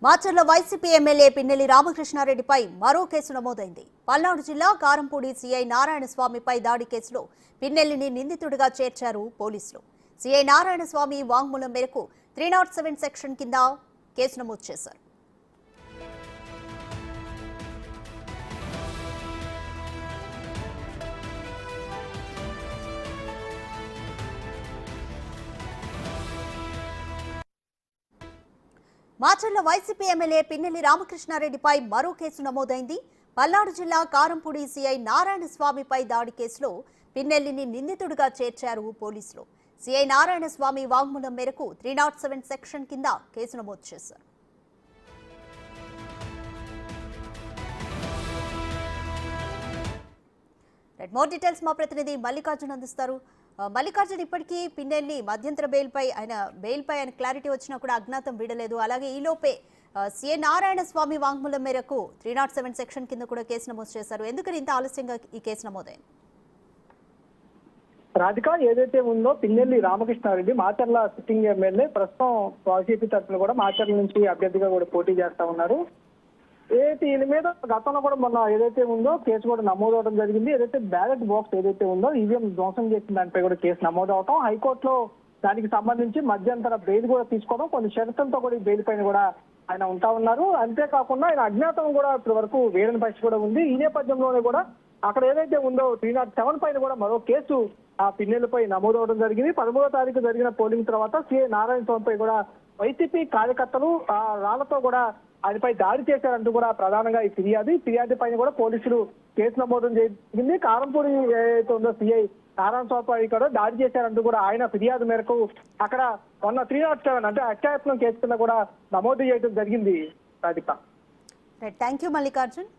Macherla YCP MLA Pinnelli రామకృష్ణారెడ్డిపై మరో case నమోదైంది. పల్నాడు జిల్లా కారంపూడి సీఐ నారాయణస్వామిపై దాడి కేసులో పిన్నెల్లిని నిందితుడిగా చేర్చారు పోలీసులు. సీఐ నారాయణస్వామి వాంగ్మూలం మేరకు 307 సెక్షన్ కింద కేసు నమోదు చేశారు. మాచర్ల వైసీపీ ఎమ్మెల్యే పిన్నెల్లి రామకృష్ణారెడ్డిపై మరో కేసు నమోదైంది. పల్నాడు జిల్లా కారంపూడి సీఐ నారాయణస్వామిపై దాడి కేసులో పిన్నెల్లిని నిందితుడిగా చేర్చారు పోలీసులు. సీఐ నారాయణస్వామి వాంగ్మూలం మేరకు 307 సెక్షన్ కింద కేసు నమోదు చేశారు. మోర్ డీటెయిల్స్ మా ప్రతినిధి మల్లికార్జున్ అందిస్తారు. మల్లికార్జున్, ఇప్పటికీ పిన్నెల్లి మధ్యంతర బెయిల్పై ఆయన క్లారిటీ వచ్చినా కూడా అజ్ఞాతం వీడలేదు. అలాగే ఈలోపే సీఐ నారాయణస్వామి వాంగ్మూలం మేరకు 307 సెక్షన్ కింద కూడా కేసు నమోదు చేశారు. ఎందుకని ఇంత ఆలస్యంగా ఈ కేసు నమోదైంది? రాధిక, ఏదైతే ఉందో పిన్నెల్లి రామకృష్ణారెడ్డి మాచర్ల సిట్టింగ్ ఎమ్మెల్యే, ప్రస్తుతం వైసీపీ తరఫున కూడా మాచర్ల నుంచి అభ్యర్థిగా కూడా పోటీ చేస్తా ఉన్నారు. ఏదైతే ఈయన మీద గతంలో కూడా మొన్న ఏదైతే ఉందో కేసు కూడా నమోదవడం జరిగింది. ఏదైతే బ్యాలెట్ బాక్స్ ఏదైతే ఉందో ఈవీఎం ధ్వంసం చేసిన దానిపై కూడా కేసు నమోదవటం, హైకోర్టులో దానికి సంబంధించి మధ్యంతర బెయిల్ కూడా తీసుకోవడం, కొన్ని షరతులతో కూడా ఈ బెయిల్ పైన కూడా ఆయన ఉంటా ఉన్నారు. అంతేకాకుండా ఆయన అజ్ఞాతం కూడా ఇప్పటి వరకు వేరని పరిస్థితి కూడా ఉంది. ఈ నేపథ్యంలోనే కూడా అక్కడ ఏదైతే ఉందో 307 పైన కూడా మరో కేసు ఆ పిన్నెలపై నమోదవడం జరిగింది. 13వ తారీఖు జరిగిన పోలింగ్ తర్వాత సీఐ నారాయణస్వామిపై కూడా వైసీపీ కార్యకర్తలు రాళ్లతో కూడా ఆయనపై దాడి చేశారంటూ కూడా ప్రధానంగా ఈ ఫిర్యాదు పైన కూడా పోలీసులు కేసు నమోదు జరిగింది. కారంపూడి ఏదైతే ఉందో సీఐ నారాయణస్వామిపై కూడా దాడి చేశారంటూ కూడా ఆయన ఫిర్యాదు మేరకు అక్కడ మొన్న 307 అంటే అత్యాయత్నం కేసు కింద కూడా నమోదు చేయడం జరిగింది. Radhika, thank you Mallikarjun.